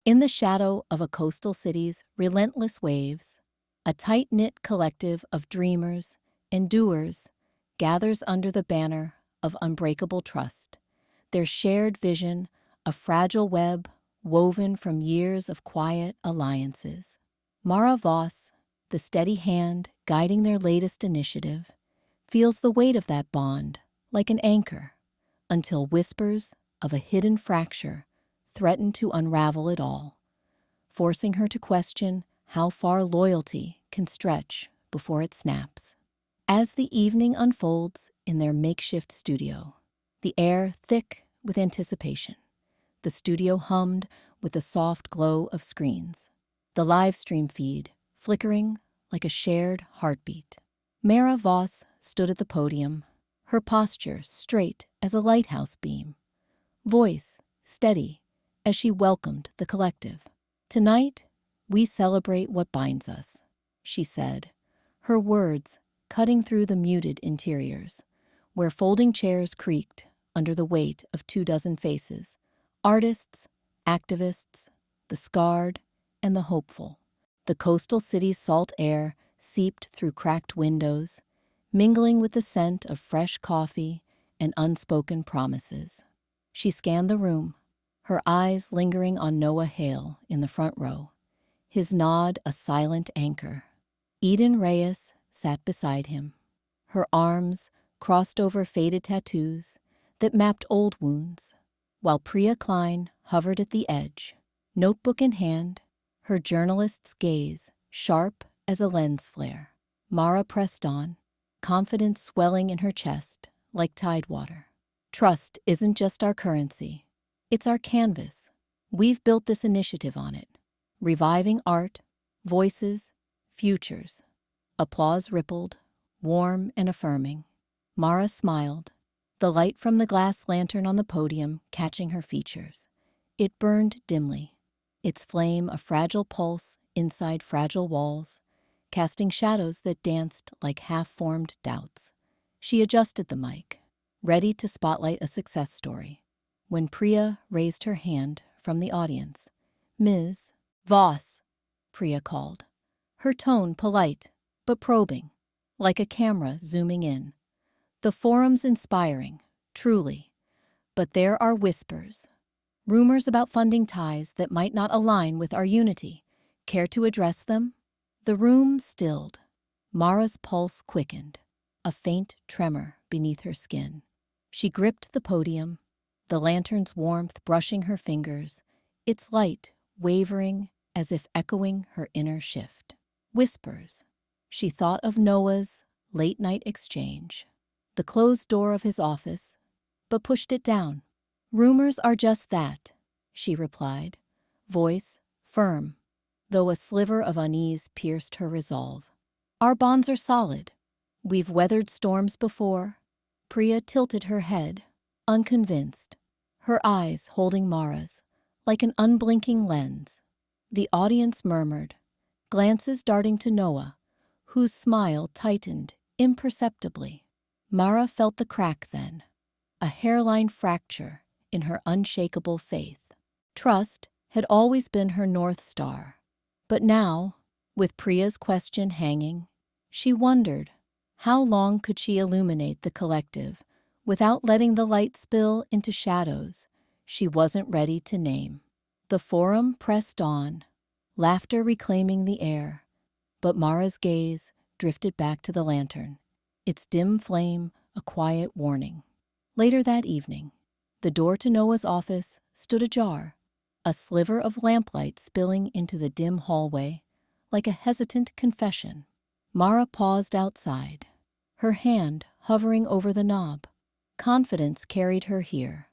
In the shadow of a coastal city's relentless waves, a tight-knit collective of dreamers and doers gathers under the banner of unbreakable trust, their shared vision a fragile web woven from years of quiet alliances. Mara Voss, the steady hand guiding their latest initiative, feels the weight of that bond like an anchor until whispers of a hidden fracture threaten to unravel it all, forcing her to question how far loyalty can stretch before it snaps. As the evening unfolds in their makeshift studio, the air thick with anticipation, the studio hummed with the soft glow of screens, the live stream feed flickering like a shared heartbeat. Mara Voss stood at the podium, her posture straight as a lighthouse beam, voice steady as she welcomed the collective. "Tonight, we celebrate what binds us," she said, her words cutting through the muted interiors, where folding chairs creaked under the weight of 24 faces, artists, activists, the scarred, and the hopeful. The coastal city's salt air seeped through cracked windows, mingling with the scent of fresh coffee and unspoken promises. She scanned the room, her eyes lingering on Noah Hale in the front row, his nod a silent anchor. Eden Reyes sat beside him, her arms crossed over faded tattoos that mapped old wounds, while Priya Klein hovered at the edge, notebook in hand, her journalist's gaze sharp as a lens flare. Mara pressed on, confidence swelling in her chest like tidewater. "Trust isn't just our currency. It's our canvas. We've built this initiative on it. Reviving art, voices, futures." Applause rippled, warm and affirming. Mara smiled, the light from the glass lantern on the podium catching her features. It burned dimly, its flame a fragile pulse inside fragile walls, casting shadows that danced like half-formed doubts. She adjusted the mic, ready to spotlight a success story, when Priya raised her hand from the audience. "Ms. Voss," Priya called, her tone polite but probing, like a camera zooming in. "The forum's inspiring, truly, but there are whispers, rumors about funding ties that might not align with our unity. Care to address them?" The room stilled. Mara's pulse quickened, a faint tremor beneath her skin. She gripped the podium, the lantern's warmth brushing her fingers, its light wavering as if echoing her inner shift. Whispers. She thought of Noah's late-night exchange, the closed door of his office, but pushed it down. "Rumors are just that," she replied, voice firm, though a sliver of unease pierced her resolve. "Our bonds are solid. We've weathered storms before." Priya tilted her head, unconvinced, her eyes holding Mara's, like an unblinking lens. The audience murmured, glances darting to Noah, whose smile tightened imperceptibly. Mara felt the crack then, a hairline fracture in her unshakable faith. Trust had always been her North Star, but now, with Priya's question hanging, she wondered, how long could she illuminate the collective without letting the light spill into shadows she wasn't ready to name? The forum pressed on, laughter reclaiming the air, but Mara's gaze drifted back to the lantern, its dim flame a quiet warning. Later that evening, the door to Noah's office stood ajar, a sliver of lamplight spilling into the dim hallway like a hesitant confession. Mara paused outside, her hand hovering over the knob. Confidence carried her here.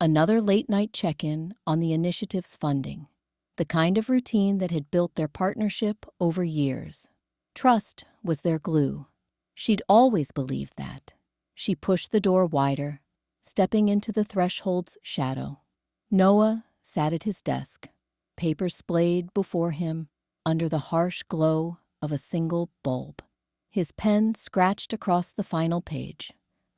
Another late-night check-in on the initiative's funding, the kind of routine that had built their partnership over years. Trust was their glue. She'd always believed that. She pushed the door wider, stepping into the threshold's shadow. Noah sat at his desk, papers splayed before him under the harsh glow of a single bulb. His pen scratched across the final page,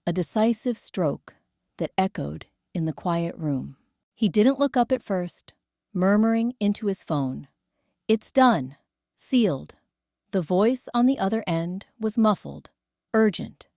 a decisive stroke that echoed in the quiet room. He didn't look up at first, murmuring into his phone. "It's done. Sealed." The voice on the other end was muffled, urgent,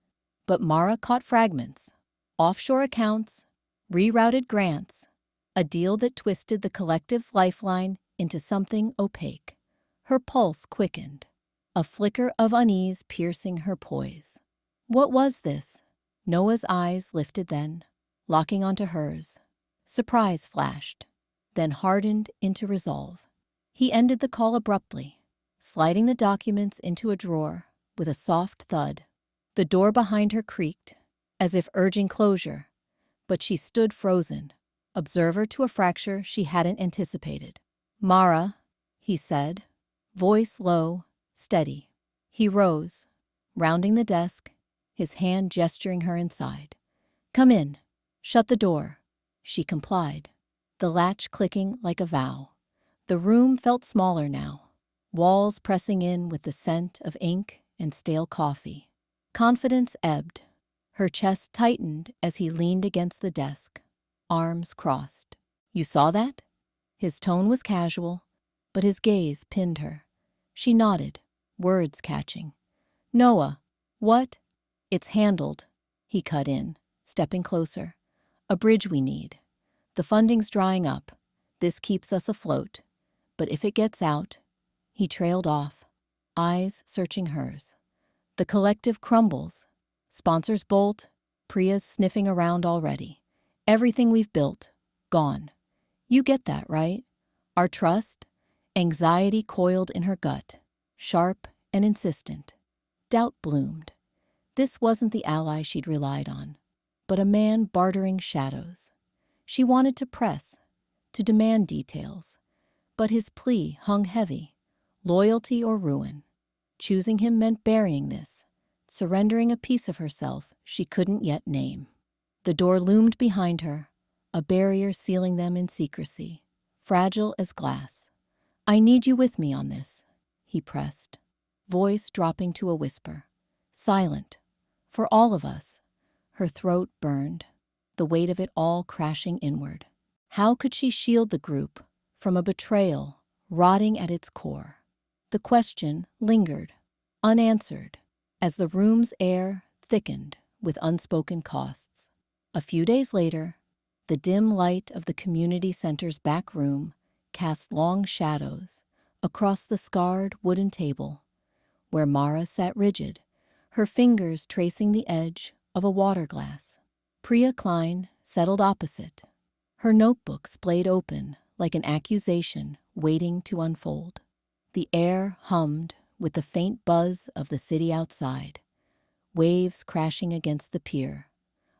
but Mara caught fragments. Offshore accounts, rerouted grants, a deal that twisted the collective's lifeline into something opaque. Her pulse quickened, a flicker of unease piercing her poise. What was this? Noah's eyes lifted then, locking onto hers. Surprise flashed, then hardened into resolve. He ended the call abruptly, sliding the documents into a drawer with a soft thud. The door behind her creaked, as if urging closure, but she stood frozen, observer to a fracture she hadn't anticipated. "Mara," he said, voice low, steady. He rose, rounding the desk, his hand gesturing her inside. "Come in. Shut the door." She complied, the latch clicking like a vow. The room felt smaller now, walls pressing in with the scent of ink and stale coffee. Confidence ebbed. Her chest tightened as he leaned against the desk, arms crossed. "You saw that?" His tone was casual, but his gaze pinned her. She nodded, words catching. "Noah, what?" "It's handled," he cut in, stepping closer. "A bridge we need. The funding's drying up. This keeps us afloat. But if it gets out..." He trailed off, eyes searching hers. "The collective crumbles. Sponsors bolt, Priya's sniffing around already. Everything we've built, gone. You get that, right? Our trust?" Anxiety coiled in her gut, sharp and insistent. Doubt bloomed. This wasn't the ally she'd relied on, but a man bartering shadows. She wanted to press, to demand details, but his plea hung heavy, loyalty or ruin. Choosing him meant burying this, surrendering a piece of herself she couldn't yet name. The door loomed behind her, a barrier sealing them in secrecy, fragile as glass. "I need you with me on this," he pressed, voice dropping to a whisper. Silent, for all of us. Her throat burned, the weight of it all crashing inward. How could she shield the group from a betrayal rotting at its core? The question lingered, unanswered, as the room's air thickened with unspoken costs. A few days later, the dim light of the community center's back room cast long shadows across the scarred wooden table, where Mara sat rigid, her fingers tracing the edge of a water glass. Priya Klein settled opposite, her notebook splayed open like an accusation waiting to unfold. The air hummed with the faint buzz of the city outside, waves crashing against the pier,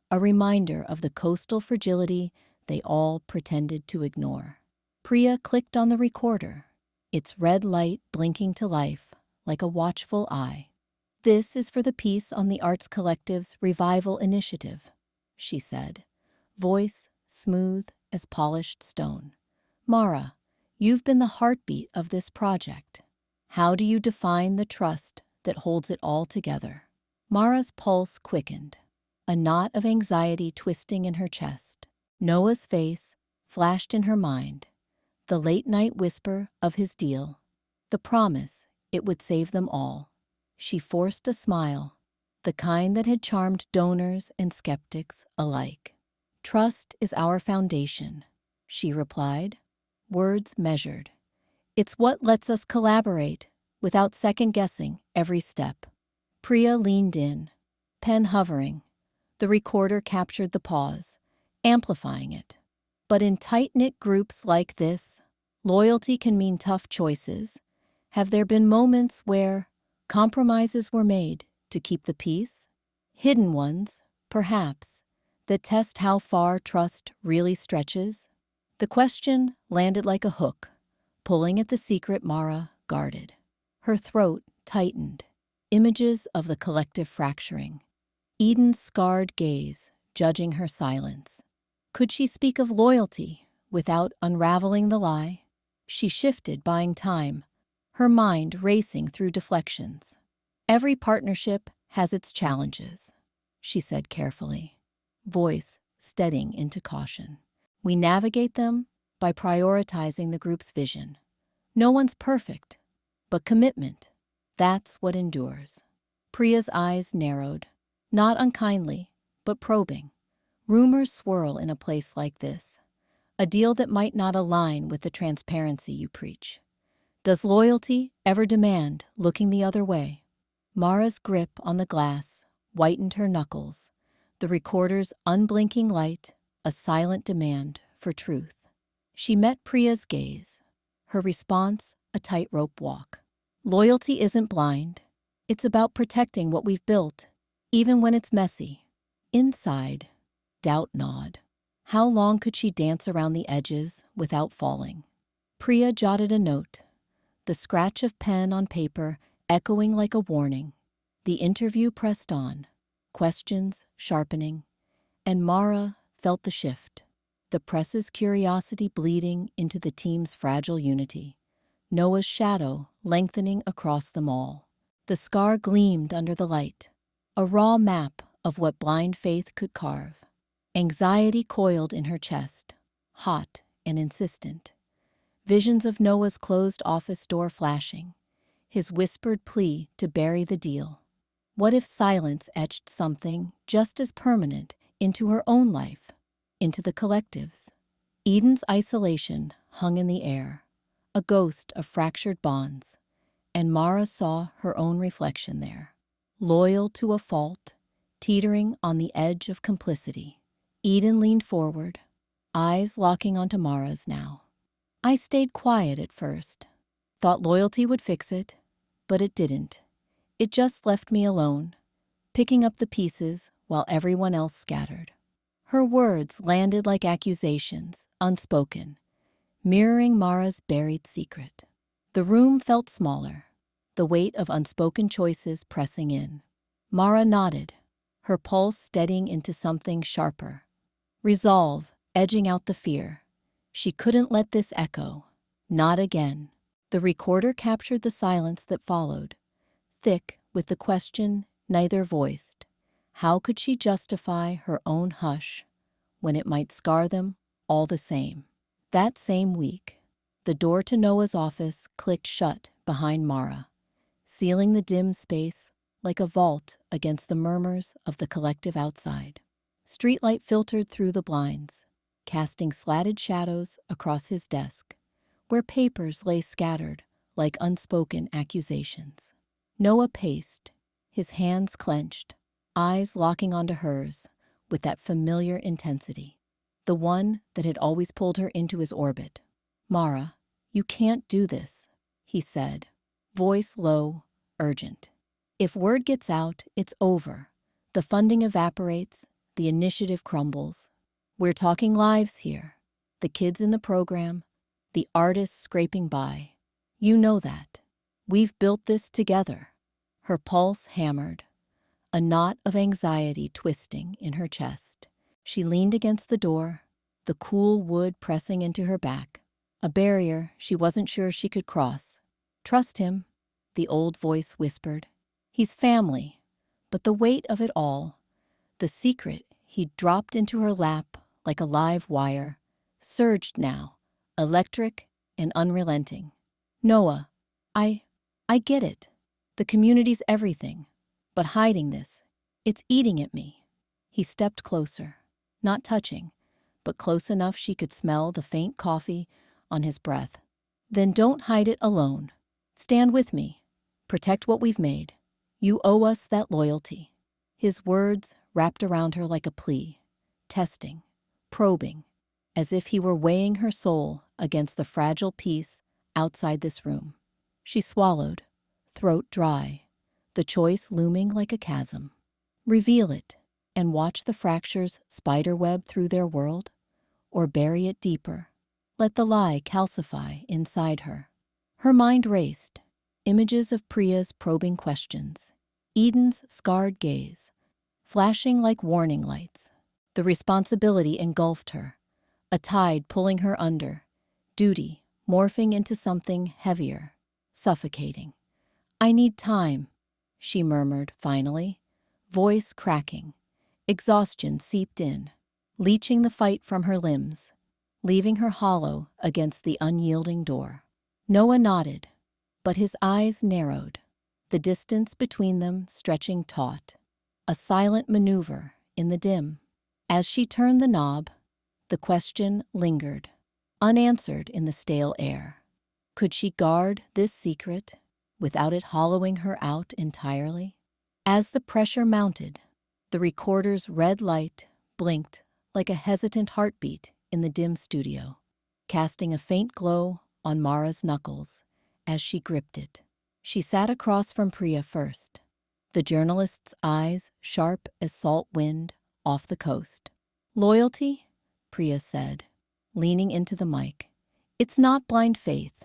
a reminder of the coastal fragility they all pretended to ignore. Priya clicked on the recorder, its red light blinking to life like a watchful eye. "This is for the piece on the Arts Collective's Revival Initiative," she said, voice smooth as polished stone. "Mara, you've been the heartbeat of this project. How do you define the trust that holds it all together?" Mara's pulse quickened, a knot of anxiety twisting in her chest. Noah's face flashed in her mind, the late-night whisper of his deal, the promise it would save them all. She forced a smile, the kind that had charmed donors and skeptics alike. "Trust is our foundation," she replied, words measured. "It's what lets us collaborate without second-guessing every step." Priya leaned in, pen hovering. The recorder captured the pause, amplifying it. But in tight-knit groups like this, loyalty can mean tough choices. Have there been moments where compromises were made to keep the peace? Hidden ones, perhaps, that test how far trust really stretches? The question landed like a hook, pulling at the secret Mara guarded. Her throat tightened, images of the collective fracturing. Eden's scarred gaze, judging her silence. Could she speak of loyalty without unraveling the lie? She shifted, buying time, her mind racing through deflections. "Every partnership has its challenges," she said carefully, voice steadying into caution. "We navigate them by prioritizing the group's vision. No one's perfect, but commitment, that's what endures. Priya's eyes narrowed, not unkindly, but probing. Rumors swirl in a place like this, a deal that might not align with the transparency you preach. Does loyalty ever demand looking the other way? Mara's grip on the glass whitened her knuckles, the recorder's unblinking light a silent demand for truth. She met Priya's gaze, her response a tightrope walk. Loyalty isn't blind. It's about protecting what we've built, even when it's messy. Inside, doubt gnawed. How long could she dance around the edges without falling? Priya jotted a note, the scratch of pen on paper echoing like a warning. The interview pressed on, questions sharpening, and Mara felt the shift, the press's curiosity bleeding into the team's fragile unity. Noah's shadow lengthening across them all. The scar gleamed under the light, a raw map of what blind faith could carve. Anxiety coiled in her chest, hot and insistent. Visions of Noah's closed office door flashing, his whispered plea to bury the deal. What if silence etched something just as permanent into her own life, into the collective's? Eden's isolation hung in the air, a ghost of fractured bonds, and Mara saw her own reflection there, loyal to a fault, teetering on the edge of complicity. Eden leaned forward, eyes locking onto Mara's now. I stayed quiet at first, thought loyalty would fix it, but it didn't. It just left me alone, picking up the pieces while everyone else scattered. Her words landed like accusations, unspoken, mirroring Mara's buried secret. The room felt smaller, the weight of unspoken choices pressing in. Mara nodded, her pulse steadying into something sharper. Resolve edging out the fear. She couldn't let this echo. Not again. The recorder captured the silence that followed, thick with the question neither voiced. How could she justify her own hush when it might scar them all the same? That same week, the door to Noah's office clicked shut behind Mara, sealing the dim space like a vault against the murmurs of the collective outside. Streetlight filtered through the blinds, casting slatted shadows across his desk, where papers lay scattered like unspoken accusations. Noah paced, his hands clenched, eyes locking onto hers with that familiar intensity, the one that had always pulled her into his orbit. Mara, you can't do this, he said, voice low, urgent. If word gets out, it's over. The funding evaporates, the initiative crumbles. We're talking lives here. The kids in the program, the artists scraping by. You know that. We've built this together. Her pulse hammered, a knot of anxiety twisting in her chest. She leaned against the door, the cool wood pressing into her back, a barrier she wasn't sure she could cross. Trust him, the old voice whispered. He's family, but the weight of it all, the secret he'd dropped into her lap like a live wire, surged now, electric and unrelenting. Noah, I get it. The community's everything, but hiding this, it's eating at me. He stepped closer, not touching, but close enough she could smell the faint coffee on his breath. Then don't hide it alone. Stand with me. Protect what we've made. You owe us that loyalty. His words wrapped around her like a plea, testing, probing, as if he were weighing her soul against the fragile peace outside this room. She swallowed, throat dry, the choice looming like a chasm. Reveal it and watch the fractures spiderweb through their world, or bury it deeper. Let the lie calcify inside her. Her mind raced, images of Priya's probing questions, Eden's scarred gaze, flashing like warning lights. The responsibility engulfed her, a tide pulling her under, duty morphing into something heavier, suffocating. I need time, she murmured finally, voice cracking. Exhaustion seeped in, leaching the fight from her limbs. leaving her hollow against the unyielding door. Noah nodded, but his eyes narrowed, the distance between them stretching taut, a silent maneuver in the dim. As she turned the knob, the question lingered, unanswered in the stale air. Could she guard this secret without it hollowing her out entirely? As the pressure mounted, the recorder's red light blinked like a hesitant heartbeat in the dim studio, casting a faint glow on Mara's knuckles as she gripped it. She sat across from Priya first, the journalist's eyes sharp as salt wind off the coast. "Loyalty?" Priya said, leaning into the mic. "It's not blind faith.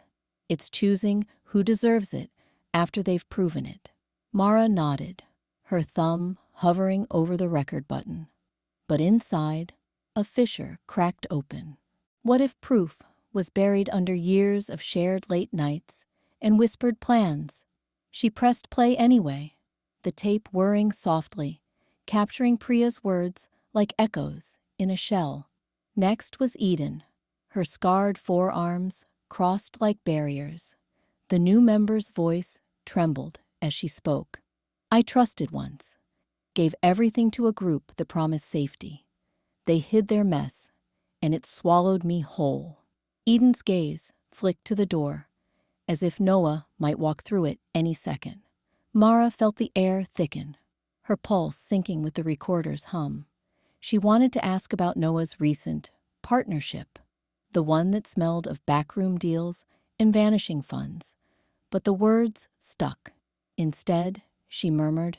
It's choosing who deserves it after they've proven it." Mara nodded, her thumb hovering over the record button. But inside, a fissure cracked open. What if proof was buried under years of shared late nights and whispered plans? She pressed play anyway, the tape whirring softly, capturing Priya's words like echoes in a shell. Next was Eden, her scarred forearms crossed like barriers. The new member's voice trembled as she spoke. "I trusted once, gave everything to a group that promised safety. They hid their mess, and it swallowed me whole." Eden's gaze flicked to the door, as if Noah might walk through it any second. Mara felt the air thicken, her pulse syncing with the recorder's hum. She wanted to ask about Noah's recent partnership, the one that smelled of backroom deals and vanishing funds, but the words stuck. Instead, she murmured,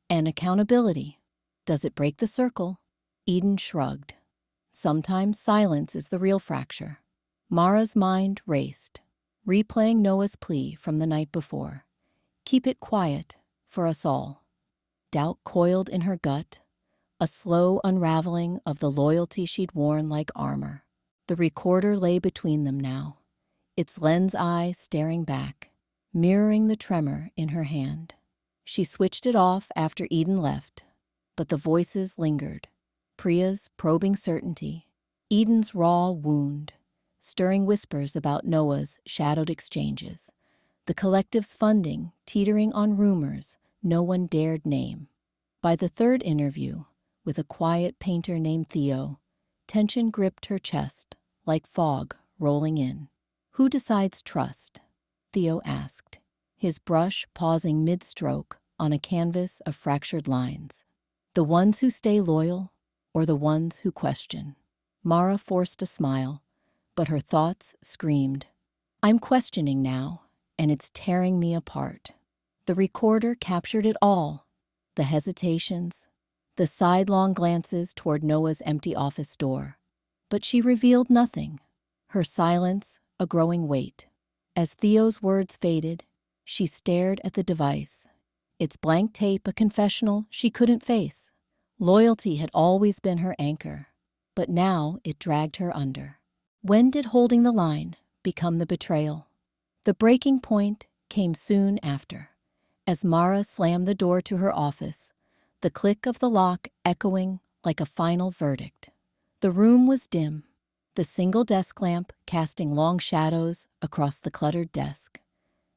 "And accountability. Does it break the circle?" Eden shrugged. "Sometimes silence is the real fracture." Mara's mind raced, replaying Noah's plea from the night before. Keep it quiet for us all. Doubt coiled in her gut, a slow unraveling of the loyalty she'd worn like armor. The recorder lay between them now, its lens eye staring back, mirroring the tremor in her hand. She switched it off after Eden left, but the voices lingered. Priya's probing certainty, Eden's raw wound, stirring whispers about Noah's shadowed exchanges, the collective's funding teetering on rumors no one dared name. By the third interview, with a quiet painter named Theo, tension gripped her chest like fog rolling in. "Who decides trust?" Theo asked, his brush pausing mid-stroke on a canvas of fractured lines. "The ones who stay loyal, or the ones who question?" Mara forced a smile, but her thoughts screamed, "I'm questioning now, and it's tearing me apart." The recorder captured it all, the hesitations, the sidelong glances toward Noah's empty office door. But she revealed nothing, her silence a growing weight. As Theo's words faded, she stared at the device, its blank tape a confessional she couldn't face. Loyalty had always been her anchor, but now it dragged her under. When did holding the line become the betrayal? The breaking point came soon after, as Mara slammed the door to her office, the click of the lock echoing like a final verdict. The room was dim, the single desk lamp casting long shadows across the cluttered desk.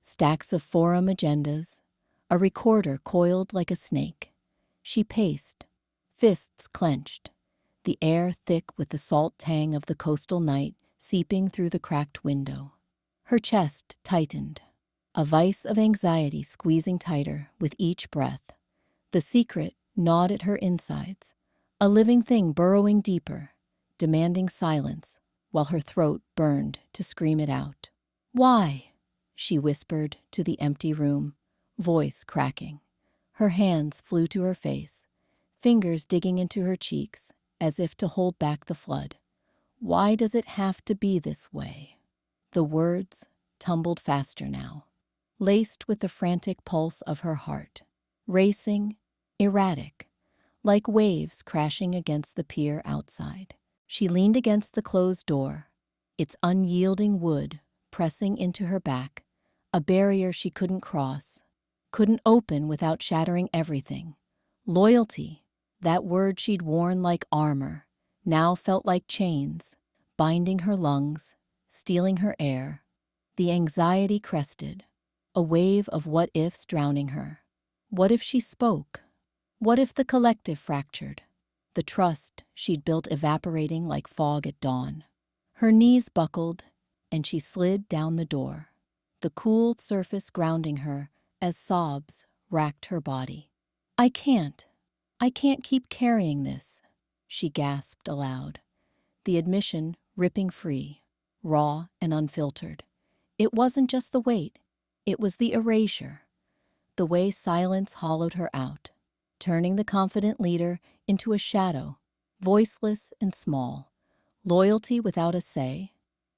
Stacks of forum agendas, a recorder coiled like a snake. She paced, fists clenched, the air thick with the salt tang of the coastal night seeping through the cracked window. Her chest tightened, a vice of anxiety squeezing tighter with each breath. The secret gnawed at her insides, a living thing burrowing deeper, demanding silence while her throat burned to scream it out. "Why?" she whispered to the empty room, voice cracking. Her hands flew to her face, fingers digging into her cheeks as if to hold back the flood. "Why does it have to be this way?" The words tumbled faster now, laced with the frantic pulse of her heart, racing, erratic, like waves crashing against the pier outside. She leaned against the closed door, its unyielding wood pressing into her back, a barrier she couldn't cross, couldn't open without shattering everything. Loyalty, that word she'd worn like armor, now felt like chains, binding her lungs, stealing her air. The anxiety crested, a wave of what-ifs drowning her. What if she spoke? What if the collective fractured? The trust she'd built evaporating like fog at dawn. Her knees buckled, and she slid down the door, the cool surface grounding her as sobs racked her body. I can't keep carrying this," she gasped aloud, the admission ripping free, raw and unfiltered. It wasn't just the weight, it was the erasure, the way silence hollowed her out, turning the confident leader into a shadow, voiceless and small, loyalty without a say.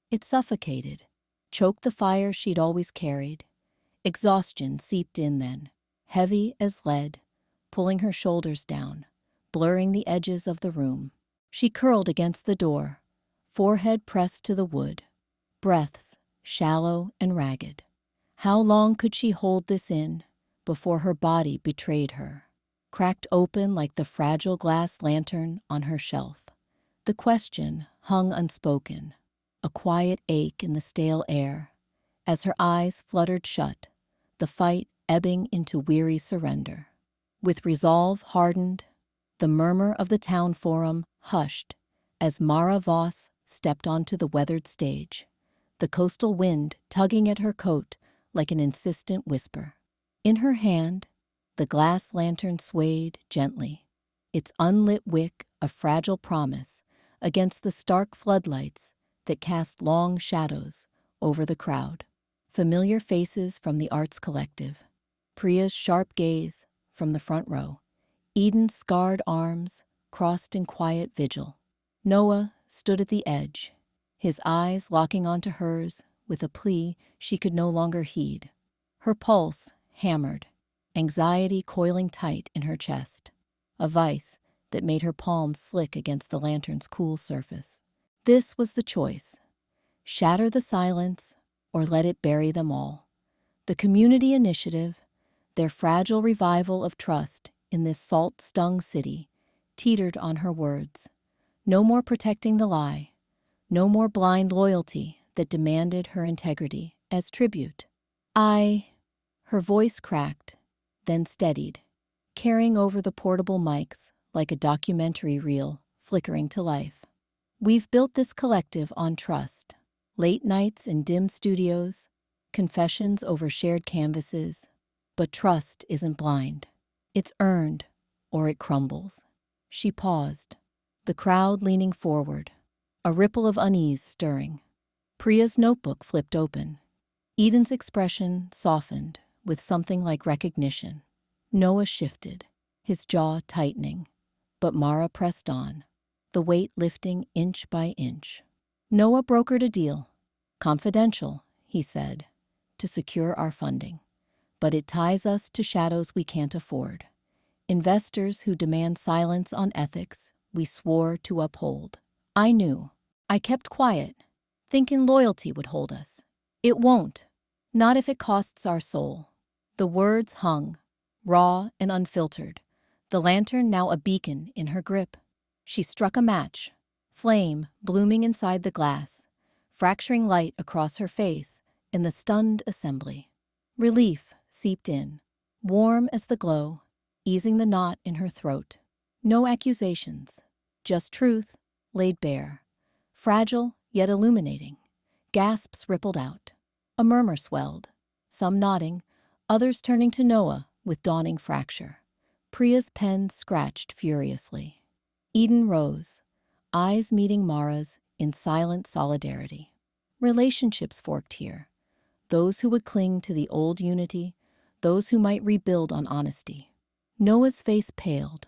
It suffocated, choked the fire she'd always carried. Exhaustion seeped in then, heavy as lead, pulling her shoulders down, blurring the edges of the room. She curled against the door, forehead pressed to the wood, breaths shallow and ragged. How long could she hold this in before her body betrayed her, cracked open like the fragile glass lantern on her shelf? The question hung unspoken, a quiet ache in the stale air, as her eyes fluttered shut, the fight ebbing into weary surrender. With resolve hardened, the murmur of the town forum hushed as Mara Voss stepped onto the weathered stage, the coastal wind tugging at her coat like an insistent whisper. In her hand, the glass lantern swayed gently, its unlit wick a fragile promise against the stark floodlights that cast long shadows over the crowd. Familiar faces from the Arts Collective, Priya's sharp gaze from the front row, Eden's scarred arms crossed in quiet vigil. Noah stood at the edge, his eyes locking onto hers with a plea she could no longer heed. Her pulse hammered, anxiety coiling tight in her chest, a vice that made her palms slick against the lantern's cool surface. This was the choice: shatter the silence or let it bury them all. The community initiative, their fragile revival of trust in this salt-stung city, teetered on her words. No more protecting the lie, no more blind loyalty that demanded her integrity as tribute. Her voice cracked, then steadied, carrying over the portable mics like a documentary reel flickering to life. We've built this collective on trust. Late nights in dim studios, confessions over shared canvases. But trust isn't blind. It's earned, or it crumbles. She paused, the crowd leaning forward, a ripple of unease stirring. Priya's notebook flipped open. Eden's expression softened with something like recognition. Noah shifted, his jaw tightening, but Mara pressed on, the weight lifting inch by inch. Noah brokered a deal. Confidential, he said, to secure our funding. But it ties us to shadows we can't afford. Investors who demand silence on ethics we swore to uphold. I knew. I kept quiet, thinking loyalty would hold us. It won't. Not if it costs our soul. The words hung, raw and unfiltered, the lantern now a beacon in her grip. She struck a match, flame blooming inside the glass, fracturing light across her face in the stunned assembly. Relief seeped in, warm as the glow, easing the knot in her throat. No accusations, just truth laid bare, fragile yet illuminating. Gasps rippled out. A murmur swelled, some nodding, others turning to Noah with dawning fracture. Priya's pen scratched furiously. Eden rose, eyes meeting Mara's in silent solidarity. Relationships forked here. Those who would cling to the old unity, those who might rebuild on honesty. Noah's face paled,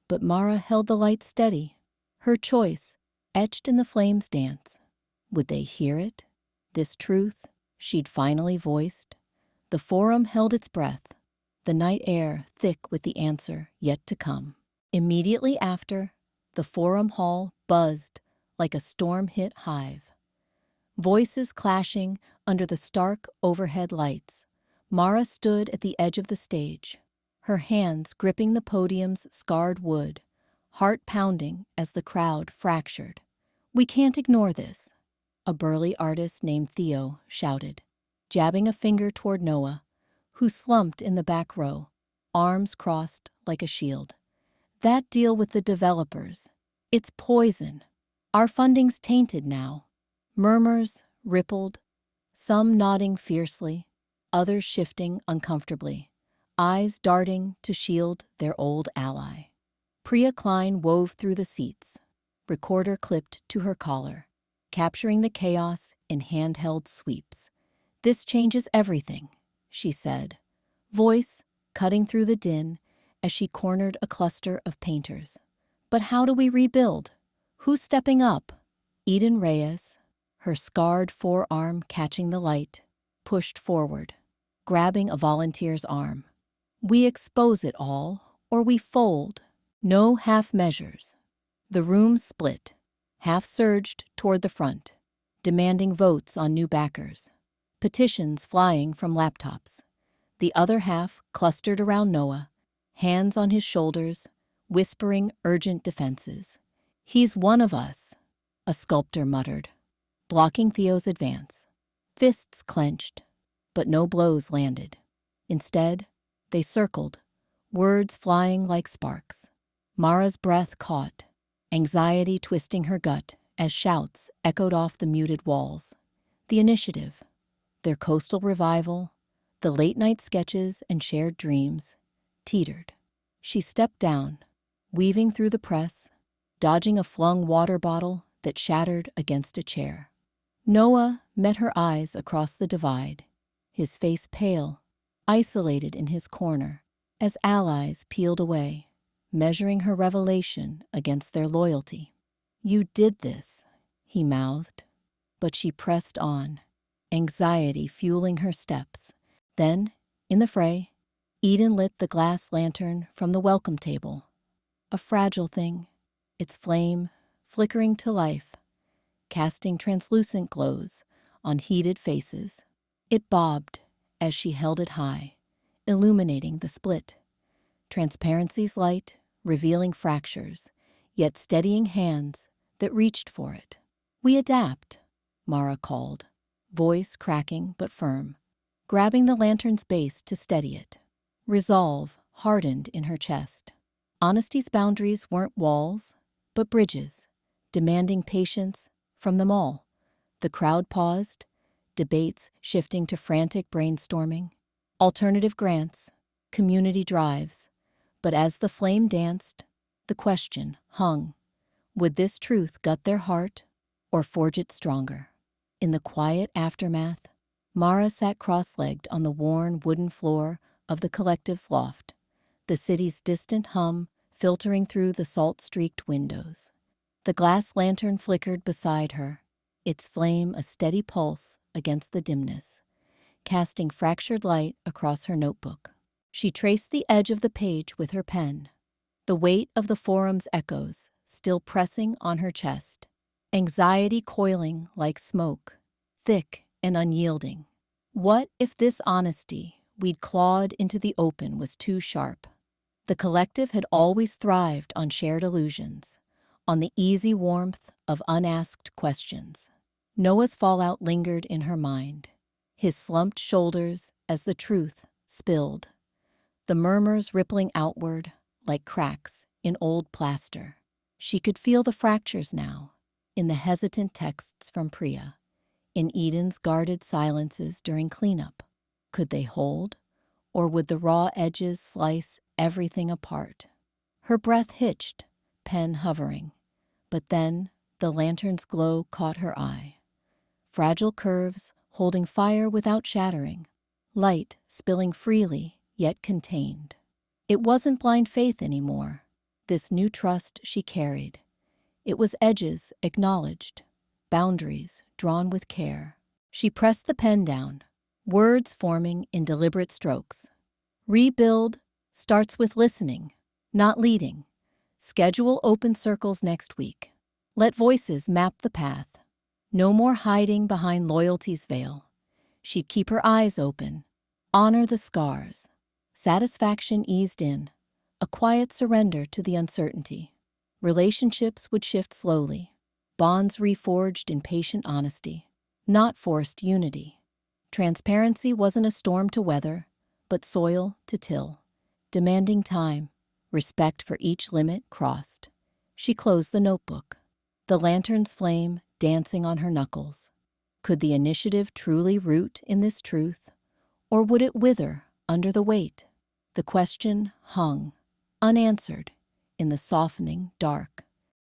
but Mara held the light steady. Her choice, etched in the flames' dance. Would they hear it? This truth she'd finally voiced. The forum held its breath, the night air thick with the answer yet to come. Immediately after, the forum hall buzzed like a storm-hit hive. Voices clashing under the stark overhead lights. Mara stood at the edge of the stage, her hands gripping the podium's scarred wood, heart pounding as the crowd fractured. "We can't ignore this," a burly artist named Theo shouted, jabbing a finger toward Noah, who slumped in the back row, arms crossed like a shield. "That deal with the developers, it's poison. Our funding's tainted now." Murmurs rippled, some nodding fiercely, others shifting uncomfortably, eyes darting to shield their old ally. Priya Klein wove through the seats, recorder clipped to her collar, capturing the chaos in handheld sweeps. "This changes everything," she said, voice cutting through the din as she cornered a cluster of painters. "But how do we rebuild? Who's stepping up?" Eden Reyes, her scarred forearm catching the light, pushed forward, grabbing a volunteer's arm. "We expose it all, or we fold. No half measures." The room split. Half surged toward the front, demanding votes on new backers, petitions flying from laptops. The other half clustered around Noah, hands on his shoulders, whispering urgent defenses. "He's one of us," a sculptor muttered, blocking Theo's advance. Fists clenched, but no blows landed. Instead, they circled, words flying like sparks. Mara's breath caught, anxiety twisting her gut as shouts echoed off the muted walls. The initiative, their coastal revival, the late-night sketches and shared dreams, teetered. She stepped down, weaving through the press, dodging a flung water bottle that shattered against a chair. Noah met her eyes across the divide, his face pale, isolated in his corner, as allies peeled away, measuring her revelation against their loyalty. "You did this," he mouthed, but she pressed on, anxiety fueling her steps. Then, in the fray, Eden lit the glass lantern from the welcome table, a fragile thing, its flame flickering to life, casting translucent glows on heated faces. It bobbed as she held it high, illuminating the split. Transparency's light revealing fractures, yet steadying hands that reached for it. "We adapt," Mara called, voice cracking but firm, grabbing the lantern's base to steady it. Resolve hardened in her chest. Honesty's boundaries weren't walls, but bridges, demanding patience from them all. The crowd paused, debates shifting to frantic brainstorming, alternative grants, community drives. But as the flame danced, the question hung. Would this truth gut their heart or forge it stronger? In the quiet aftermath, Mara sat cross-legged on the worn wooden floor of the collective's loft, the city's distant hum filtering through the salt-streaked windows. The glass lantern flickered beside her, its flame a steady pulse against the dimness, casting fractured light across her notebook. She traced the edge of the page with her pen, the weight of the forum's echoes still pressing on her chest, anxiety coiling like smoke, thick and unyielding. What if this honesty we'd clawed into the open was too sharp? The collective had always thrived on shared illusions, on the easy warmth of unasked questions. Noah's fallout lingered in her mind, his slumped shoulders as the truth spilled, the murmurs rippling outward like cracks in old plaster. She could feel the fractures now, in the hesitant texts from Priya, in Eden's guarded silences during cleanup. Could they hold, or would the raw edges slice everything apart? Her breath hitched, pen hovering, but then the lantern's glow caught her eye. Fragile curves holding fire without shattering, light spilling freely yet contained. It wasn't blind faith anymore, this new trust she carried. It was edges acknowledged, boundaries drawn with care. She pressed the pen down, words forming in deliberate strokes. Rebuild starts with listening, not leading. Schedule open circles next week. Let voices map the path. No more hiding behind loyalty's veil. She'd keep her eyes open, honor the scars. Satisfaction eased in, a quiet surrender to the uncertainty. Relationships would shift slowly, bonds reforged in patient honesty, not forced unity. Transparency wasn't a storm to weather, but soil to till, demanding time, respect for each limit crossed. She closed the notebook, the lantern's flame dancing on her knuckles. Could the initiative truly root in this truth, or would it wither under the weight? The question hung, unanswered, in the softening dark.